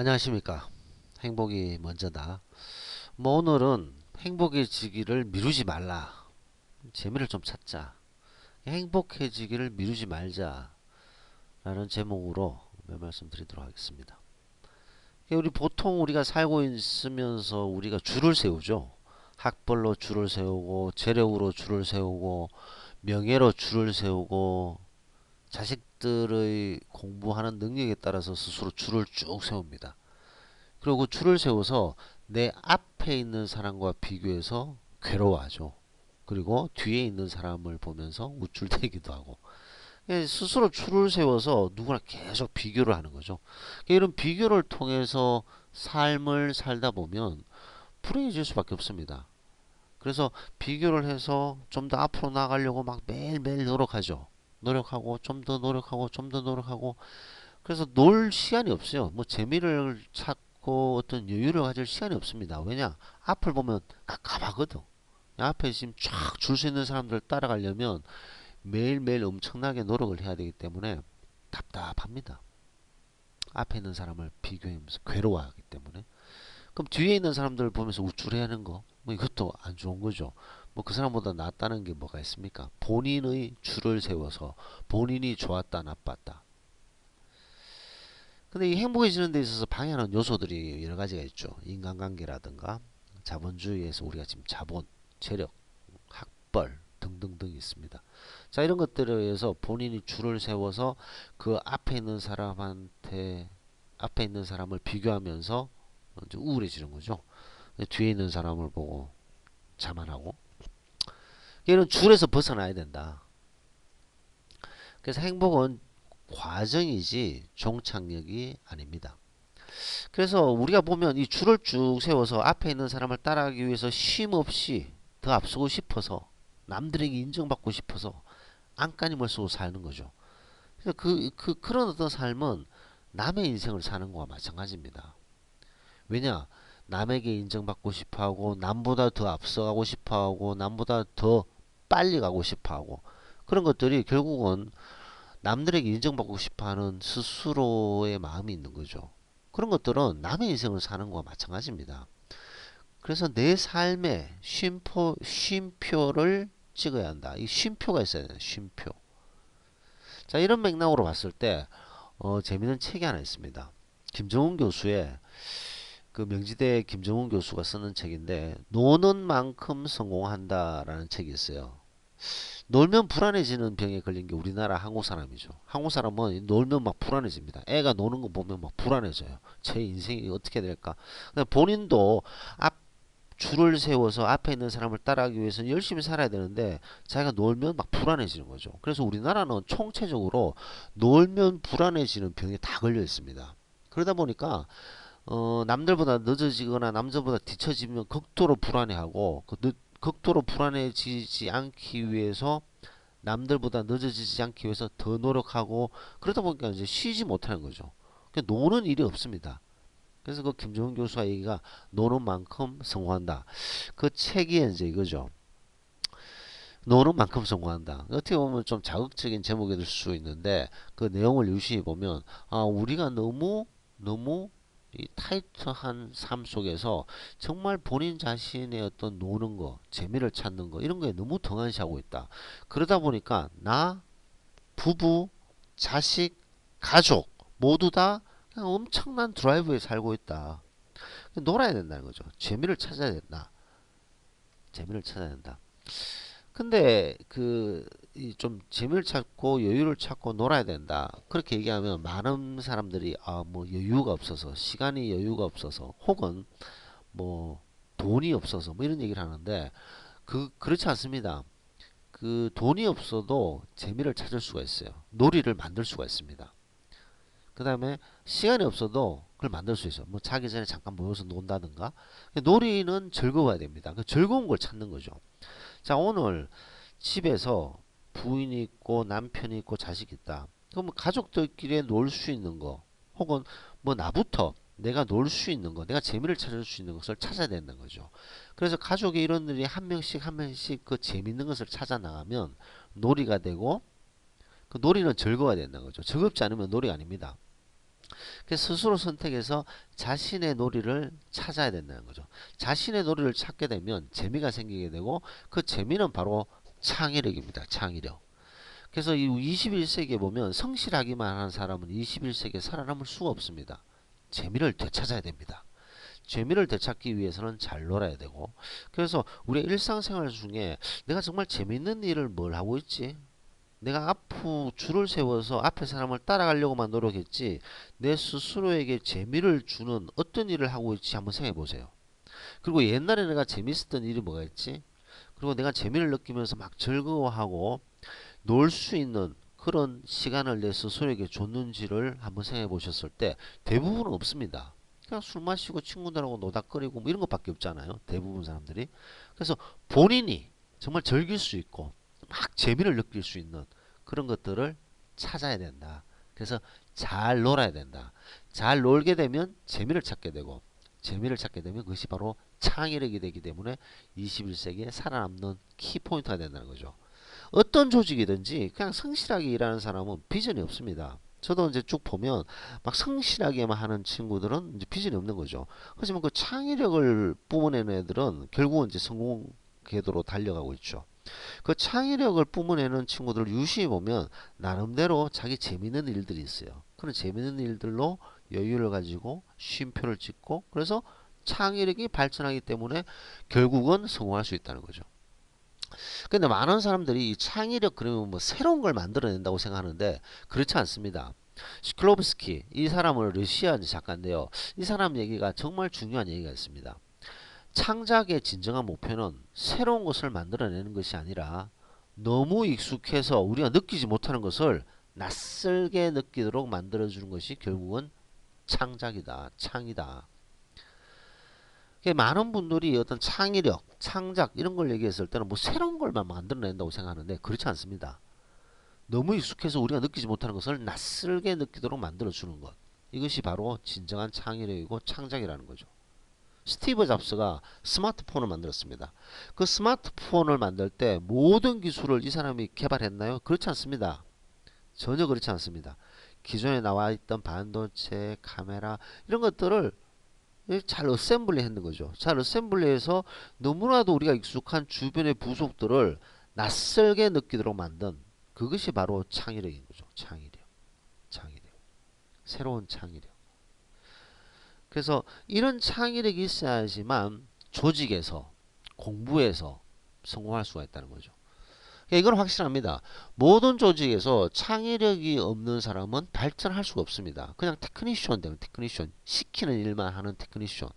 안녕하십니까. 행복이 먼저다. 오늘은 행복해지기를 미루지 말라. 재미를 좀 찾자. 행복해지기를 미루지 말자. 라는 제목으로 몇 말씀 드리도록 하겠습니다. 보통 우리가 살고 있으면서 우리가 줄을 세우죠. 학벌로 줄을 세우고, 재력으로 줄을 세우고, 명예로 줄을 세우고, 자식들의 공부하는 능력에 따라서 스스로 줄을 쭉 세웁니다. 그리고 그 줄을 세워서 내 앞에 있는 사람과 비교해서 괴로워하죠. 그리고 뒤에 있는 사람을 보면서 우쭐대기도 하고 스스로 줄을 세워서 누구나 계속 비교를 하는 거죠. 이런 비교를 통해서 삶을 살다 보면 불행해질 수밖에 없습니다. 그래서 비교를 해서 좀 더 앞으로 나가려고 막 매일매일 노력하죠. 노력하고 좀 더 노력하고 좀 더 노력하고 그래서 놀 시간이 없어요. 뭐 재미를 찾고 어떤 여유를 가질 시간이 없습니다. 왜냐? 앞을 보면 깝깝하거든. 앞에 지금 쫙 줄 수 있는 사람들 따라가려면 매일매일 엄청나게 노력을 해야 되기 때문에 답답합니다. 앞에 있는 사람을 비교하면서 괴로워하기 때문에. 그럼 뒤에 있는 사람들을 보면서 우쭐해하는 거, 뭐 이것도 안 좋은 거죠. 뭐 그 사람보다 낫다는 게 뭐가 있습니까? 본인의 줄을 세워서 본인이 좋았다 나빴다. 근데 이 행복해지는 데 있어서 방해하는 요소들이 여러 가지가 있죠. 인간관계라든가 자본주의에서 우리가 지금 자본, 재력, 학벌 등등등 있습니다. 자, 이런 것들에 의해서 본인이 줄을 세워서 그 앞에 있는 사람을 비교하면서 이제 우울해지는 거죠. 뒤에 있는 사람을 보고 자만하고 이런 줄에서 벗어나야 된다. 그래서 행복은 과정이지 종착역이 아닙니다. 그래서 우리가 보면 이 줄을 쭉 세워서 앞에 있는 사람을 따라가기 위해서 쉼 없이 더 앞서고 싶어서 남들에게 인정받고 싶어서 안간힘을 쓰고 사는 거죠. 그래서 그런 어떤 삶은 남의 인생을 사는 거와 마찬가지입니다. 왜냐? 남에게 인정받고 싶어 하고, 남보다 더 앞서가고 싶어 하고, 남보다 더 빨리 가고 싶어 하고, 그런 것들이 결국은 남들에게 인정받고 싶어 하는 스스로의 마음이 있는 거죠. 그런 것들은 남의 인생을 사는 거와 마찬가지입니다. 그래서 내 삶에 쉼표를 찍어야 한다. 이 쉼표가 있어야 돼요. 쉼표. 자, 이런 맥락으로 봤을 때 재미있는 책이 하나 있습니다. 김정은 교수의 그 명지대 김정은 교수가 쓰는 책인데 노는 만큼 성공한다라는 책이 있어요. 놀면 불안해지는 병에 걸린 게 우리나라 한국 사람이죠. 한국 사람은 놀면 막 불안해집니다. 애가 노는 거 보면 막 불안해져요. 제 인생이 어떻게 될까? 본인도 앞 줄을 세워서 앞에 있는 사람을 따라가기 위해서는 열심히 살아야 되는데 자기가 놀면 막 불안해지는 거죠. 그래서 우리나라는 총체적으로 놀면 불안해지는 병에 다 걸려 있습니다. 그러다 보니까 남들보다 늦어지거나 남들보다 뒤처지면 극도로 불안해하고 극도로 불안해지지 않기 위해서 남들보다 늦어지지 않기 위해서 더 노력하고 그러다 보니까 이제 쉬지 못하는 거죠. 그러니까 노는 일이 없습니다. 그래서 그 김정은 교수가 얘기가 노는 만큼 성공한다. 그 책이 이제 이거죠. 노는 만큼 성공한다. 어떻게 보면 좀 자극적인 제목이 될 수 있는데 그 내용을 유심히 보면 우리가 너무 이 타이트한 삶 속에서 정말 본인 자신의 어떤 노는 거, 재미를 찾는 거 이런 거에 너무 등한시하고 있다. 그러다 보니까 나, 부부, 자식, 가족 모두 다 그냥 엄청난 드라이브에 살고 있다. 놀아야 된다는 거죠. 재미를 찾아야 된다. 재미를 찾아야 된다. 근데 좀 재미를 찾고 여유를 찾고 놀아야 된다. 그렇게 얘기하면 많은 사람들이 뭐 여유가 없어서 시간이 여유가 없어서 혹은 뭐 돈이 없어서 뭐 이런 얘기를 하는데 그렇지 않습니다. 그 돈이 없어도 재미를 찾을 수가 있어요. 놀이를 만들 수가 있습니다. 그 다음에 시간이 없어도 그걸 만들 수 있어요. 뭐 자기 전에 잠깐 모여서 논다든가. 놀이는 즐거워야 됩니다. 그 즐거운 걸 찾는 거죠. 자, 오늘 집에서 부인이 있고 남편이 있고 자식이 있다. 그럼 뭐 가족들끼리 놀 수 있는 거 혹은 뭐 나부터 내가 놀 수 있는 거, 내가 재미를 찾을 수 있는 것을 찾아야 된다는 거죠. 그래서 가족의 일원들이 한 명씩 한 명씩 그 재밌는 것을 찾아 나가면 놀이가 되고 그 놀이는 즐거워야 된다는 거죠. 즐겁지 않으면 놀이가 아닙니다. 스스로 선택해서 자신의 놀이를 찾아야 된다는 거죠. 자신의 놀이를 찾게 되면 재미가 생기게 되고 그 재미는 바로 창의력입니다. 창의력. 그래서 이 21세기에 보면 성실하기만 하는 사람은 21세기에 살아남을 수가 없습니다. 재미를 되찾아야 됩니다. 재미를 되찾기 위해서는 잘 놀아야 되고 그래서 우리 일상생활 중에 내가 정말 재밌는 일을 뭘 하고 있지? 내가 앞으로 줄을 세워서 앞에 사람을 따라가려고만 노력했지 내 스스로에게 재미를 주는 어떤 일을 하고 있지 한번 생각해 보세요. 그리고 옛날에 내가 재밌었던 일이 뭐가 있지? 그리고 내가 재미를 느끼면서 막 즐거워하고 놀 수 있는 그런 시간을 내 스스로에게 줬는지를 한번 생각해 보셨을 때 대부분은 없습니다. 그냥 술 마시고 친구들하고 노닥거리고 뭐 이런 것밖에 없잖아요. 대부분 사람들이. 그래서 본인이 정말 즐길 수 있고 막 재미를 느낄 수 있는 그런 것들을 찾아야 된다. 그래서 잘 놀아야 된다. 잘 놀게 되면 재미를 찾게 되고 재미를 찾게 되면 그것이 바로 창의력이 되기 때문에 21세기에 살아남는 키포인트가 된다는 거죠. 어떤 조직이든지 그냥 성실하게 일하는 사람은 비전이 없습니다. 저도 이제 쭉 보면 막 성실하게만 하는 친구들은 이제 비전이 없는 거죠. 하지만 그 창의력을 뿜어내는 애들은 결국은 이제 성공 궤도로 달려가고 있죠. 그 창의력을 뿜어내는 친구들을 유심히 보면 나름대로 자기 재밌는 일들이 있어요. 그런 재밌는 일들로 여유를 가지고 쉼표를 찍고 그래서 창의력이 발전하기 때문에 결국은 성공할 수 있다는 거죠. 근데 많은 사람들이 이 창의력 그러면 뭐 새로운 걸 만들어낸다고 생각하는데 그렇지 않습니다. 시클로브스키 이 사람은 러시아 작가인데요. 이 사람 얘기가 정말 중요한 얘기가 있습니다. 창작의 진정한 목표는 새로운 것을 만들어내는 것이 아니라 너무 익숙해서 우리가 느끼지 못하는 것을 낯설게 느끼도록 만들어주는 것이 결국은 창작이다. 창이다. 많은 분들이 어떤 창의력, 창작 이런 걸 얘기했을 때는 뭐 새로운 걸만 만들어낸다고 생각하는데 그렇지 않습니다. 너무 익숙해서 우리가 느끼지 못하는 것을 낯설게 느끼도록 만들어주는 것. 이것이 바로 진정한 창의력이고 창작이라는 거죠. 스티브 잡스가 스마트폰을 만들었습니다. 그 스마트폰을 만들 때 모든 기술을 이 사람이 개발했나요? 그렇지 않습니다. 전혀 그렇지 않습니다. 기존에 나와 있던 반도체, 카메라 이런 것들을 잘 어셈블리 했는 거죠. 잘 어셈블리해서 너무나도 우리가 익숙한 주변의 부속들을 낯설게 느끼도록 만든 그것이 바로 창의력인 거죠. 창의력. 창의력. 새로운 창의력. 그래서 이런 창의력이 있어야지만 조직에서 공부에서 성공할 수가 있다는 거죠. 이건 확실합니다. 모든 조직에서 창의력이 없는 사람은 발전할 수가 없습니다. 그냥 테크니션 되면 테크니션, 시키는 일만 하는 테크니션.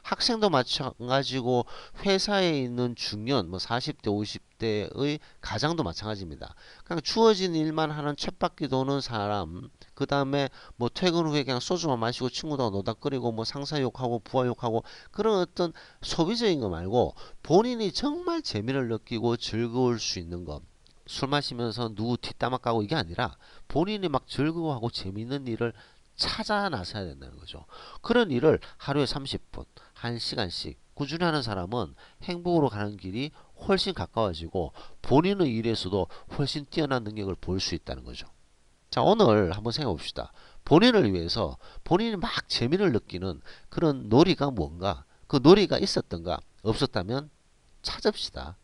학생도 마찬가지고 회사에 있는 중년, 뭐 40대, 50대의 가장도 마찬가지입니다. 그냥 주어진 일만 하는 쳇바퀴 도는 사람, 그 다음에 뭐 퇴근 후에 그냥 소주만 마시고 친구들하고 노닥거리고 뭐 상사 욕하고 부하 욕하고 그런 어떤 소비적인 거 말고 본인이 정말 재미를 느끼고 즐거울 수 있는 것. 술 마시면서 누구 뒷담화 까고 이게 아니라 본인이 막 즐거워하고 재밌는 일을 찾아 나서야 된다는 거죠. 그런 일을 하루에 30분, 1시간씩 꾸준히 하는 사람은 행복으로 가는 길이 훨씬 가까워지고 본인의 일에서도 훨씬 뛰어난 능력을 볼 수 있다는 거죠. 자, 오늘 한번 생각해 봅시다. 본인을 위해서 본인이 막 재미를 느끼는 그런 놀이가 뭔가, 그 놀이가 있었던가 없었다면 찾읍시다.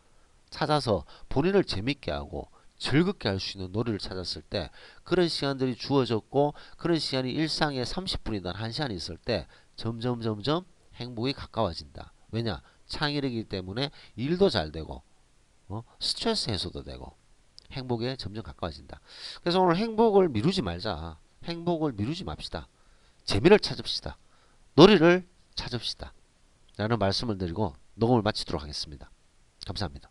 찾아서 본인을 재밌게 하고 즐겁게 할 수 있는 놀이를 찾았을 때 그런 시간들이 주어졌고 그런 시간이 일상의 30분이든 1시간이 있을 때 점점 행복이 가까워진다. 왜냐? 창의력이기 때문에 일도 잘 되고 스트레스 해소도 되고 행복에 점점 가까워진다. 그래서 오늘 행복을 미루지 말자. 행복을 미루지 맙시다. 재미를 찾읍시다. 놀이를 찾읍시다. 라는 말씀을 드리고 녹음을 마치도록 하겠습니다. 감사합니다.